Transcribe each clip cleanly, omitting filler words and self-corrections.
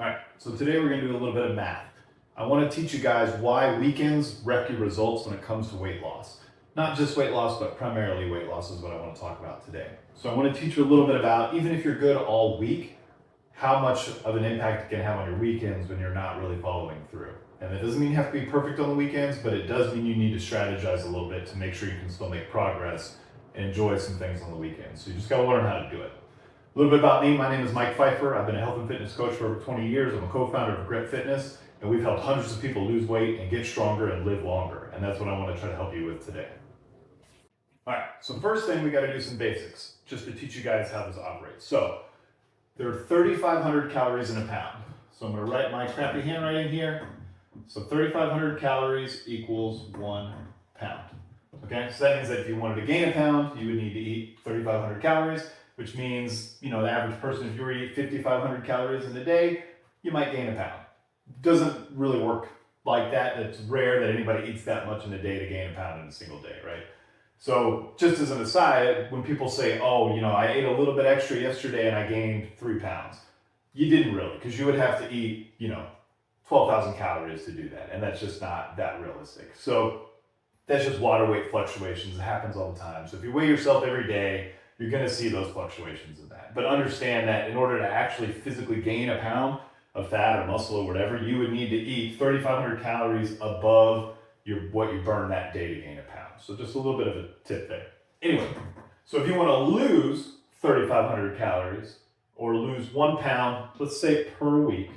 All right, so today we're gonna do a little bit of math. I wanna teach you guys why weekends wreck your results when it comes to weight loss. Not just weight loss, but primarily weight loss is what I wanna talk about today. So I wanna teach you a little bit about, even if you're good all week, how much of an impact it can have on your weekends when you're not really following through. And it doesn't mean you have to be perfect on the weekends, but it does mean you need to strategize a little bit to make sure you can still make progress and enjoy some things on the weekends. So you just gotta learn how to do it. A little bit about me, my name is Mike Pfeiffer. I've been a health and fitness coach for over 20 years. I'm a co-founder of Grit Fitness, and we've helped hundreds of people lose weight and get stronger and live longer. And that's what I want to try to help you with today. All right, so first thing, we got to do some basics just to teach you guys how this operates. So there are 3,500 calories in a pound. So I'm going to write my crappy handwriting here. So 3,500 calories equals 1 pound. Okay, so that means that if you wanted to gain a pound, you would need to eat 3,500 calories. Which means, the average person, if you were to eat 5,500 calories in a day, you might gain a pound. Doesn't really work like that. It's rare that anybody eats that much in a day to gain a pound in a single day, right? So just as an aside, when people say, oh, I ate a little bit extra yesterday and I gained 3 pounds, you didn't really, because you would have to eat, 12,000 calories to do that. And that's just not that realistic. So that's just water weight fluctuations. It happens all the time. So if you weigh yourself every day, you're going to see those fluctuations in that. But understand that in order to actually physically gain a pound of fat or muscle or whatever, you would need to eat 3,500 calories above what you burn that day to gain a pound. So just a little bit of a tip there. Anyway, so if you want to lose 3,500 calories or lose 1 pound, let's say per week,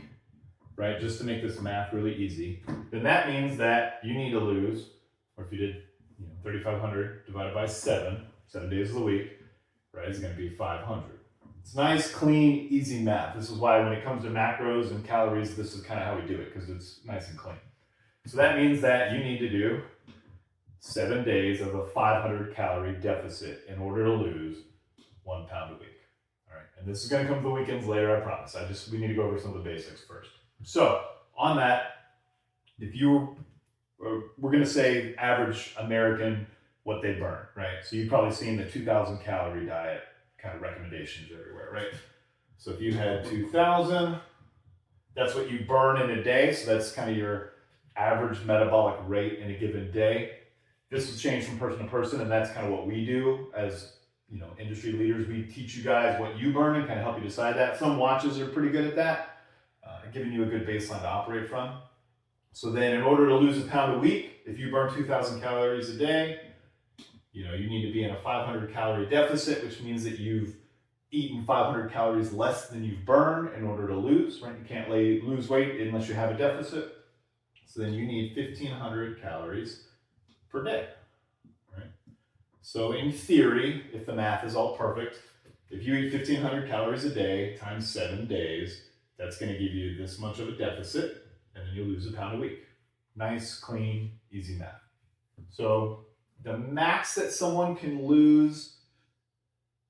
right, just to make this math really easy, then that means that you need to lose, or if you did 3,500 divided by 7 days of the week, right, is going to be 500. It's nice, clean, easy math. This is why when it comes to macros and calories, this is kind of how we do it, because it's nice and clean. So that means that you need to do 7 days of a 500 calorie deficit in order to lose 1 pound a week. All right, and this is going to come to the weekends later, I promise. We need to go over some of the basics first. So on that, we're going to say average American, what they burn, right? So you've probably seen the 2,000 calorie diet kind of recommendations everywhere, right? So if you had 2,000, that's what you burn in a day. So that's kind of your average metabolic rate in a given day. This will change from person to person, and that's kind of what we do as industry leaders. We teach you guys what you burn and kind of help you decide that. Some watches are pretty good at that, giving you a good baseline to operate from. So then in order to lose a pound a week, if you burn 2,000 calories a day, you need to be in a 500 calorie deficit, which means that you've eaten 500 calories less than you've burned in order to lose, right? You can't lose weight unless you have a deficit. So then you need 1,500 calories per day, right? So in theory, if the math is all perfect, if you eat 1,500 calories a day times 7 days, that's going to give you this much of a deficit, and then you lose a pound a week. Nice, clean, easy math. So the max that someone can lose,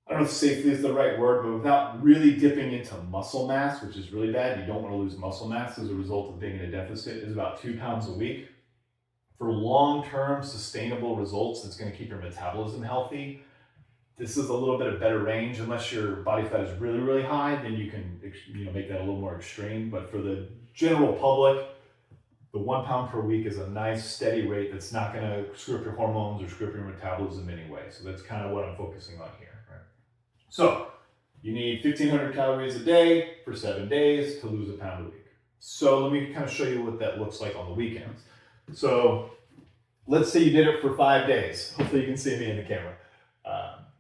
I don't know if safely is the right word, but without really dipping into muscle mass, which is really bad, you don't want to lose muscle mass as a result of being in a deficit, is about 2 pounds a week. For long-term sustainable results that's going to keep your metabolism healthy, this is a little bit of better range. Unless your body fat is really, really high, then you can make that a little more extreme. But for the general public, the 1 pound per week is a nice steady rate that's not going to screw up your hormones or screw up your metabolism anyway. So that's kind of what I'm focusing on here. Right? So you need 1,500 calories a day for 7 days to lose a pound a week. So let me kind of show you what that looks like on the weekends. So let's say you did it for 5 days. Hopefully you can see me in the camera.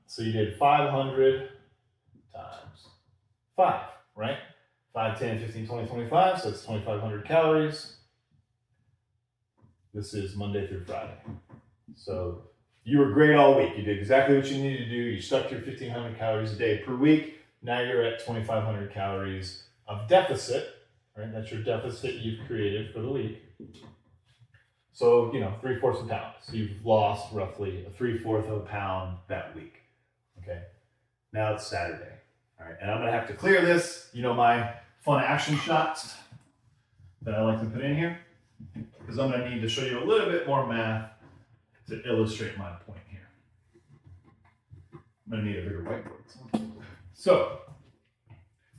So you did 500 times 5, right? 5, 10, 15, 20, 25. So that's 2,500 calories. This is Monday through Friday. So you were great all week. You did exactly what you needed to do. You stuck to your 1,500 calories a day per week. Now you're at 2,500 calories of deficit, right? That's your deficit you've created for the week. So, 3/4 of a pound. So you've lost roughly a 3/4 of a pound that week. Okay. Now it's Saturday. All right. And I'm going to have to clear this. My fun action shots that I like to put in here, because I'm going to need to show you a little bit more math to illustrate my point here. I'm going to need a bigger whiteboard. So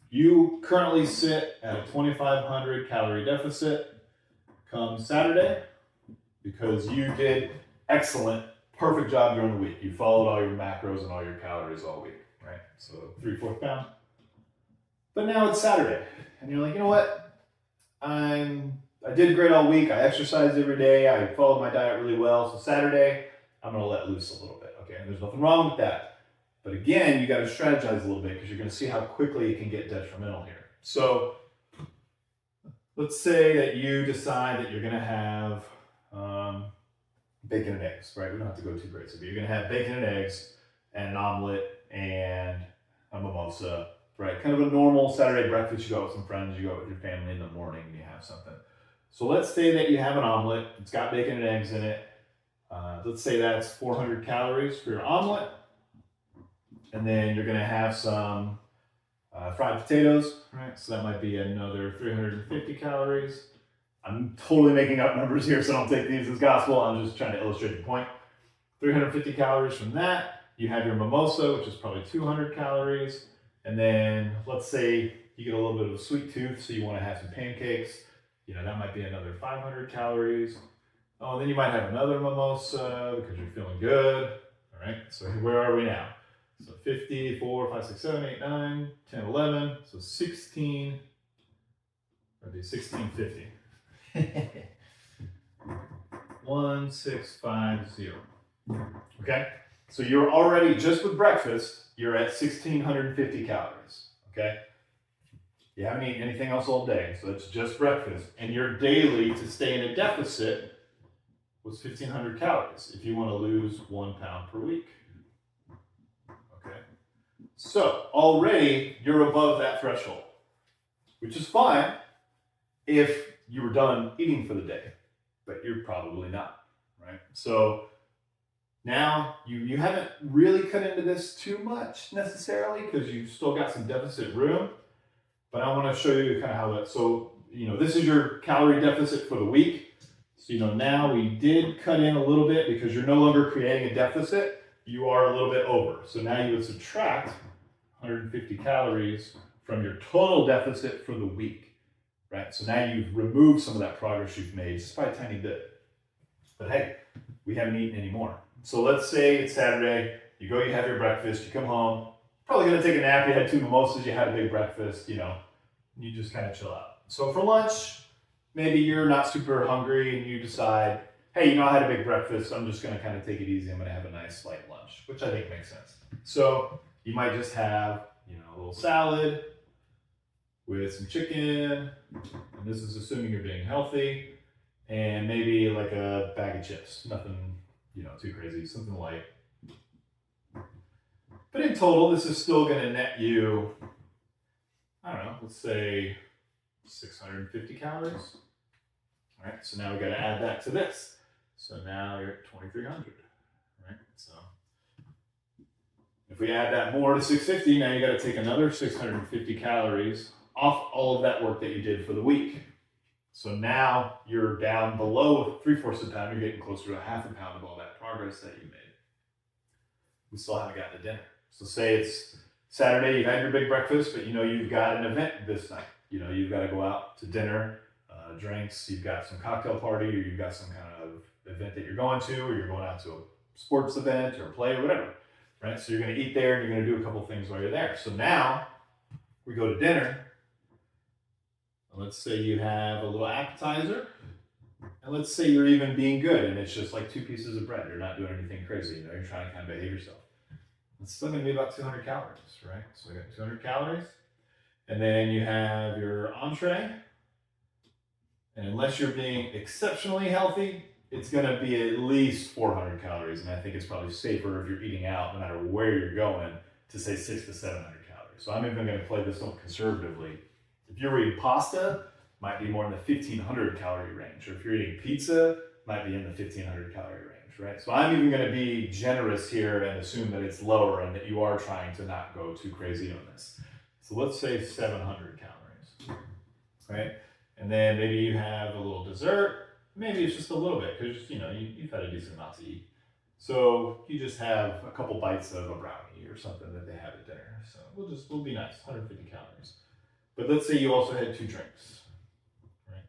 You currently sit at a 2,500 calorie deficit come Saturday because you did excellent, perfect job during the week. You followed all your macros and all your calories all week, right? So 3/4 pound. But now it's Saturday, and you're like, you know what? I did great all week. I exercised every day. I followed my diet really well. So Saturday, I'm gonna let loose a little bit. Okay, and there's nothing wrong with that. But again, you got to strategize a little bit because you're going to see how quickly it can get detrimental here. So let's say that you decide that you're going to have bacon and eggs, right? We don't have to go too crazy, but you're going to have bacon and eggs and an omelet and a mimosa, right? Kind of a normal Saturday breakfast. You go out with some friends, you go out with your family in the morning, and you have something. So let's say that you have an omelet. It's got bacon and eggs in it. Let's say that's 400 calories for your omelet. And then you're going to have some fried potatoes, right? So that might be another 350 calories. I'm totally making up numbers here, so don't take these as gospel. I'm just trying to illustrate the point. 350 calories from that. You have your mimosa, which is probably 200 calories. And then let's say you get a little bit of a sweet tooth, so you want to have some pancakes. You know, that might be another 500 calories. Oh, and then you might have another mimosa because you're feeling good. All right, so where are we now? So 50, 4, 5, 6, 7, 8, 9, 10, 11. So 16, that'd be 1650. 1650. Okay? So you're already, just with breakfast, you're at 1650 calories. Okay? You haven't eaten anything else all day, so it's just breakfast. And your daily to stay in a deficit was 1500 calories if you want to lose 1 pound per week. Okay? So already you're above that threshold, which is fine if you were done eating for the day, but you're probably not, right? So now you haven't really cut into this too much necessarily because you've still got some deficit room, but I want to show you kind of how that, so, you know, this is your calorie deficit for the week. So, you know, now we did cut in a little bit because you're no longer creating a deficit, you are a little bit over. So now you would subtract 150 calories from your total deficit for the week, right? So now you've removed some of that progress you've made just by a tiny bit. But hey, we haven't eaten any more. So let's say it's Saturday, you go, you have your breakfast, you come home, probably gonna take a nap, you had 2 mimosas, you had a big breakfast, you know, you just kind of chill out. So for lunch, maybe you're not super hungry and you decide, hey, you know, I had a big breakfast, I'm just gonna kind of take it easy, I'm gonna have a nice light lunch, which I think makes sense. So you might just have, you know, a little salad with some chicken, and this is assuming you're being healthy, and maybe like a bag of chips, nothing, you know, too crazy, something light. But in total, this is still gonna net you, I don't know, let's say 650 calories. All right, so now we gotta add that to this. So now you're at 2,300, right? So if we add that more to 650, now you gotta take another 650 calories off all of that work that you did for the week. So now you're down below 3/4 pound, you're getting closer to 1/2 pound of all that progress that you made. We still haven't gotten to dinner. So say it's Saturday, you've had your big breakfast, but you know you've got an event this night. You know, you've got to go out to dinner, drinks, you've got some cocktail party, or you've got some kind of event that you're going to, or you're going out to a sports event or a play or whatever, right? So you're going to eat there and you're going to do a couple things while you're there. So now we go to dinner. Let's say you have a little appetizer, and let's say you're even being good and it's just like 2 pieces of bread. You're not doing anything crazy, you know, you're trying to kind of behave yourself. It's still going to be about 200 calories, right? So we got 200 calories. And then you have your entree. And unless you're being exceptionally healthy, it's going to be at least 400 calories. And I think it's probably safer if you're eating out, no matter where you're going, to say 600 to 700 calories. So I'm even going to play this one conservatively. If you're eating pasta, might be more in the 1,500 calorie range. Or if you're eating pizza, might be in the 1,500 calorie range, right? So I'm even going to be generous here and assume that it's lower and that you are trying to not go too crazy on this. So let's say 700 calories, right? And then maybe you have a little dessert. Maybe it's just a little bit because, you know, you've had a decent amount to eat. So you just have a couple bites of a brownie or something that they have at dinner. So we'll be nice, 150 calories. But let's say you also had 2 drinks, right?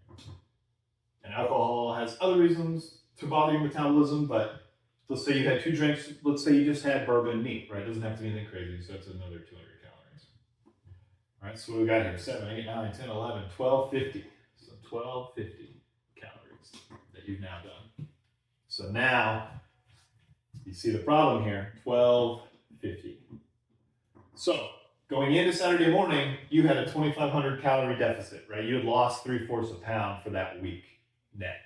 And alcohol has other reasons to bother your metabolism, but let's say you had 2 drinks. Let's say you just had bourbon neat, right? It doesn't have to be anything crazy, so that's another 200 calories. All right, so what we got here? 7, 8, 9, 10, 11, 1250. So 1250 calories that you've now done. So now, you see the problem here, 1250. So, going into Saturday morning, you had a 2,500 calorie deficit, right? You had lost 3/4 a pound for that week net,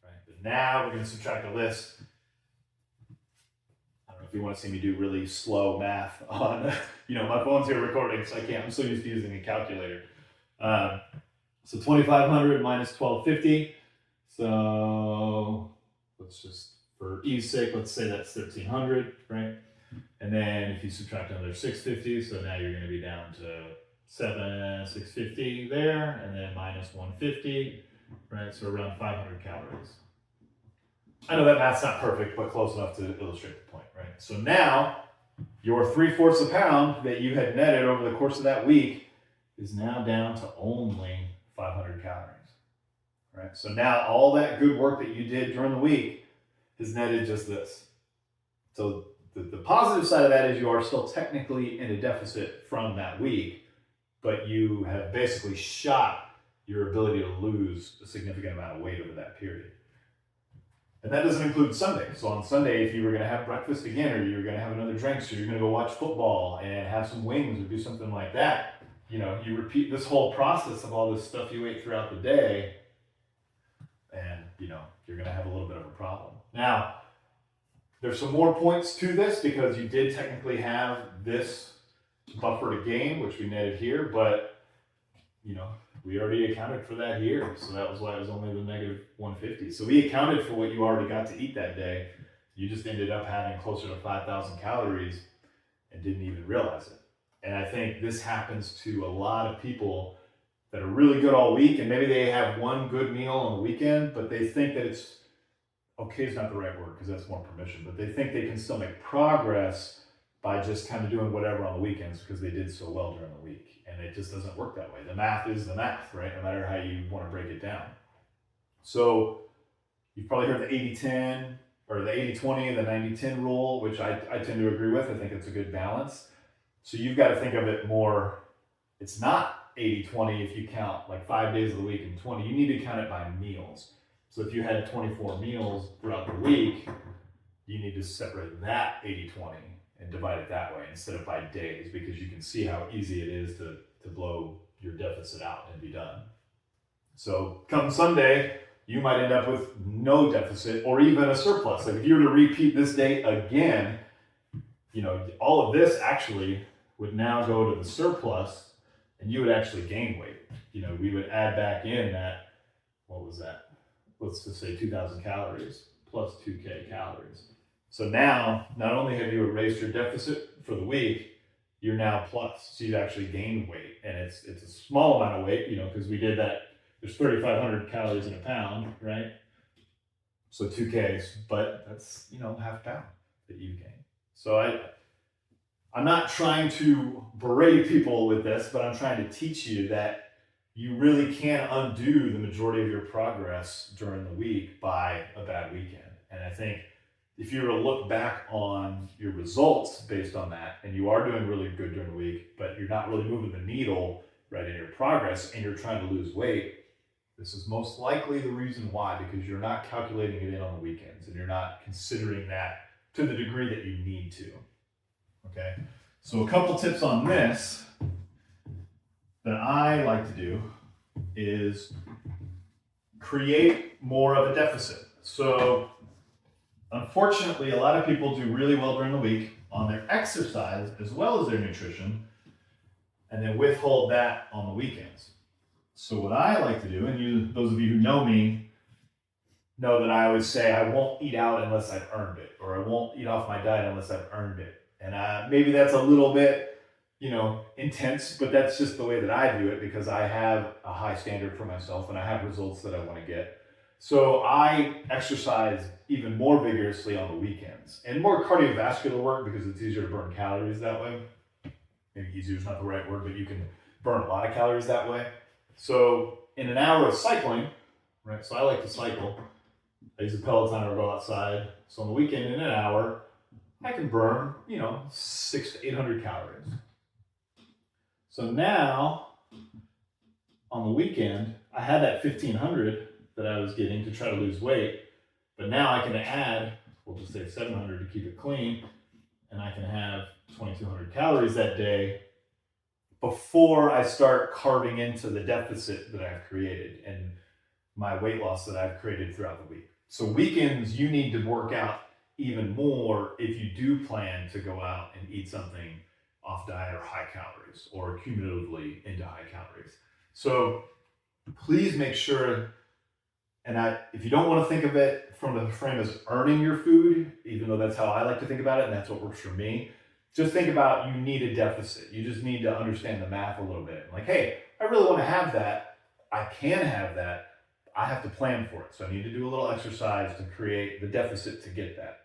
right? But now we're going to subtract a list. I don't know if you want to see me do really slow math on, my phone's here recording, so I can't. I'm so used to using a calculator. So 2,500 minus 1250. So let's just, for ease sake, let's say that's 1,300, right? And then if you subtract another 650, so now you're going to be down to 650 there, and then minus 150, right? So around 500 calories. I know that math's not perfect, but close enough to illustrate the point, right? So now your 3/4 a pound that you had netted over the course of that week is now down to only 500 calories, right? So now all that good work that you did during the week is netted just this. So the positive side of that is you are still technically in a deficit from that week, but you have basically shot your ability to lose a significant amount of weight over that period. And that doesn't include Sunday. So on Sunday, if you were going to have breakfast again, or you were going to have another drink, so you're going to go watch football and have some wings or do something like that, you repeat this whole process of all this stuff you ate throughout the day, and you're going to have a little bit of a problem. Now, there's some more points to this because you did technically have this buffer to gain, which we netted here, but we already accounted for that here. So that was why it was only the negative 150. So we accounted for what you already got to eat that day. You just ended up having closer to 5,000 calories and didn't even realize it. And I think this happens to a lot of people that are really good all week, and maybe they have one good meal on the weekend, but they think that it's okay is not the right word because that's more permission, but they think they can still make progress by just kind of doing whatever on the weekends because they did so well during the week. And it just doesn't work that way. The math is the math, right? No matter how you want to break it down. So you've probably heard the 80-10 or the 80-20 and the 90-10 rule, which I tend to agree with. I think it's a good balance. So you've got to think of it more, it's not 80-20 if you count like 5 days of the week and 20. You need to count it by meals. So if you had 24 meals throughout the week, you need to separate that 80-20 and divide it that way instead of by days, because you can see how easy it is to blow your deficit out and be done. So come Sunday, you might end up with no deficit or even a surplus. Like if you were to repeat this day again, all of this actually would now go to the surplus and you would actually gain weight. We would add back in that, what was that? Let's just say 2,000 calories plus 2K calories. So now, not only have you erased your deficit for the week, you're now plus. So you've actually gained weight. And it's a small amount of weight, because we did that. There's 3,500 calories in a pound, right? So 2Ks, but that's, half a pound that you've gained. So I'm not trying to berate people with this, but I'm trying to teach you that you really can undo the majority of your progress during the week by a bad weekend. And I think if you were to look back on your results based on that, and you are doing really good during the week, but you're not really moving the needle right in your progress, and you're trying to lose weight, this is most likely the reason why, because you're not calculating it in on the weekends, and you're not considering that to the degree that you need to. Okay? So a couple tips on this that I like to do is create more of a deficit. So unfortunately, a lot of people do really well during the week on their exercise as well as their nutrition, and then withhold that on the weekends. So what I like to do, and those of you who know me know that I always say I won't eat out unless I've earned it, or I won't eat off my diet unless I've earned it. And maybe that's a little bit intense, but that's just the way that I do it because I have a high standard for myself and I have results that I want to get. So I exercise even more vigorously on the weekends and more cardiovascular work because it's easier to burn calories that way. Maybe easier is not the right word, but you can burn a lot of calories that way. So in an hour of cycling, right? So I like to cycle. I use a Peloton or go outside. So on the weekend, in an hour, I can burn, 600 to 800 calories. So now, on the weekend, I had that 1500 that I was getting to try to lose weight, but now I can add, we'll just say 700 to keep it clean, and I can have 2200 calories that day before I start carving into the deficit that I've created and my weight loss that I've created throughout the week. So weekends, you need to work out even more if you do plan to go out and eat something off diet or high calories or cumulatively into high calories. So please make sure, and if you don't want to think of it from the frame as earning your food, even though that's how I like to think about it and that's what works for me, just think about you need a deficit. You just need to understand the math a little bit. Like, hey, I really want to have that. I can have that. I have to plan for it. So I need to do a little exercise to create the deficit to get that.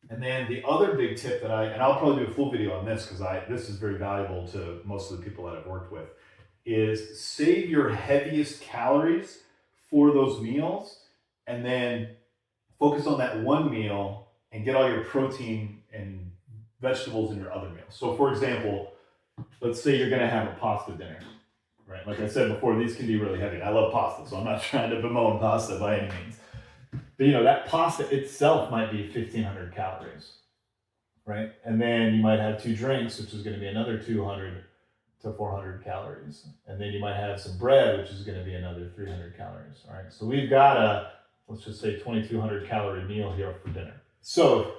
And then the other big tip that and I'll probably do a full video on this because this is very valuable to most of the people that I've worked with, is save your heaviest calories for those meals and then focus on that one meal and get all your protein and vegetables in your other meals. So for example, let's say you're gonna have a pasta dinner, right? Like I said before, these can be really heavy. I love pasta, so I'm not trying to bemoan pasta by any means. But that pasta itself might be 1500 calories, right? And then you might have 2 drinks, which is gonna be another 200 to 400 calories. And then you might have some bread, which is gonna be another 300 calories, all right? So we've got let's just say 2200 calorie meal here for dinner. So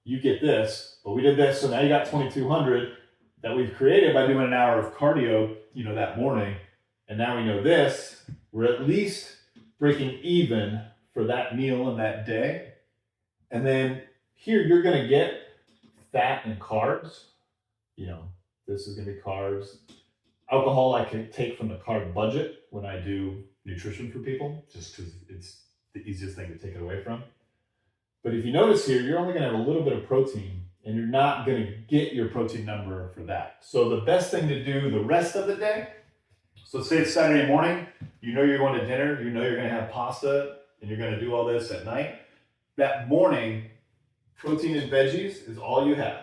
you get this, but we did this, so now you got 2200 that we've created by doing an hour of cardio, that morning. And now we know this, we're at least breaking even for that meal and that day. And then here you're gonna get fat and carbs. This is gonna be carbs. Alcohol I can take from the carb budget when I do nutrition for people, just because it's the easiest thing to take it away from. But if you notice here, you're only gonna have a little bit of protein and you're not gonna get your protein number for that. So the best thing to do the rest of the day, so let's say it's Saturday morning, you're going to dinner, you're gonna have pasta and you're gonna do all this at night. That morning, protein and veggies is all you have.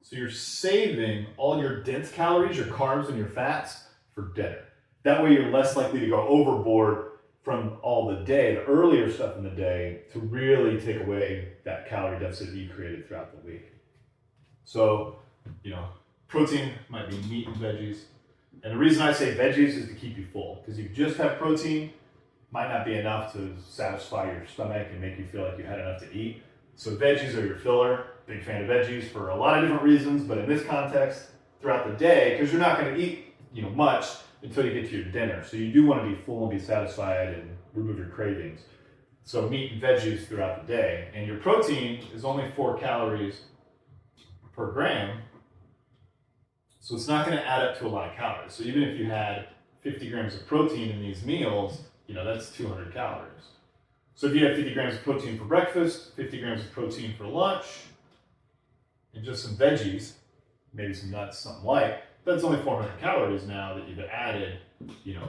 So you're saving all your dense calories, your carbs and your fats for dinner. That way you're less likely to go overboard from all the day, the earlier stuff in the day, to really take away that calorie deficit that you created throughout the week. So, protein might be meat and veggies. And the reason I say veggies is to keep you full, because you just have protein might not be enough to satisfy your stomach and make you feel like you had enough to eat. So veggies are your filler. Big fan of veggies for a lot of different reasons, but in this context, throughout the day, because you're not going to eat, much until you get to your dinner. So you do want to be full and be satisfied and remove your cravings. So meat and veggies throughout the day. And your protein is only 4 calories per gram. So it's not going to add up to a lot of calories. So even if you had 50 grams of protein in these meals, that's 200 calories. So if you have 50 grams of protein for breakfast, 50 grams of protein for lunch, and just some veggies, maybe some nuts, something light, that's only 400 calories now that you've added,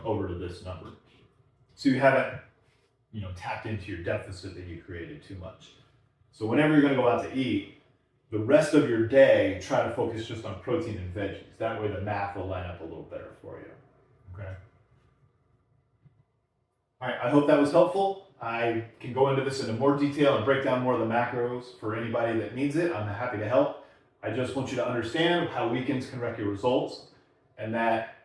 over to this number. So you haven't, tapped into your deficit that you created too much. So whenever you're gonna go out to eat, the rest of your day, try to focus just on protein and veggies. That way the math will line up a little better for you, okay? All right, I hope that was helpful. I can go into this in more detail and break down more of the macros for anybody that needs it. I'm happy to help. I just want you to understand how weekends can wreck your results, and that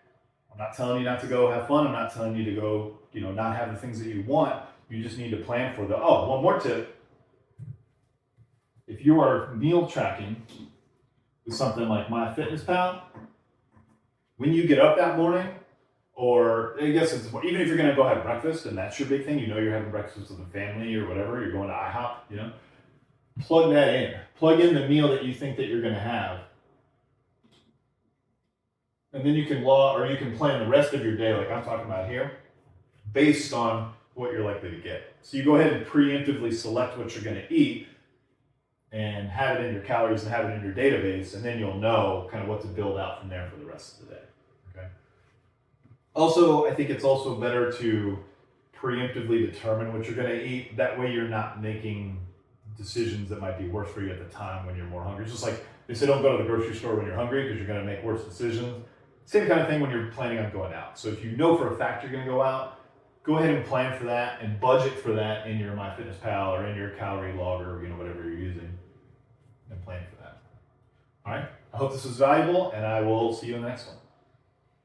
I'm not telling you not to go have fun. I'm not telling you to go, not have the things that you want. You just need to plan for one more tip. If you are meal tracking with something like MyFitnessPal, when you get up that morning, or I guess it's even if you're gonna go have breakfast and that's your big thing, you're having breakfast with the family or whatever, you're going to IHOP, plug that in. Plug in the meal that you think that you're gonna have. And then you can you can plan the rest of your day, like I'm talking about here, based on what you're likely to get. So you go ahead and preemptively select what you're gonna eat and have it in your calories and have it in your database, and then you'll know kind of what to build out from there for the rest of the day. Also, I think it's also better to preemptively determine what you're going to eat. That way, you're not making decisions that might be worse for you at the time when you're more hungry. It's just like they say, don't go to the grocery store when you're hungry because you're going to make worse decisions. Same kind of thing when you're planning on going out. So if you know for a fact you're going to go out, go ahead and plan for that and budget for that in your MyFitnessPal or in your calorie logger, whatever you're using, and plan for that. All right. I hope this was valuable, and I will see you in the next one.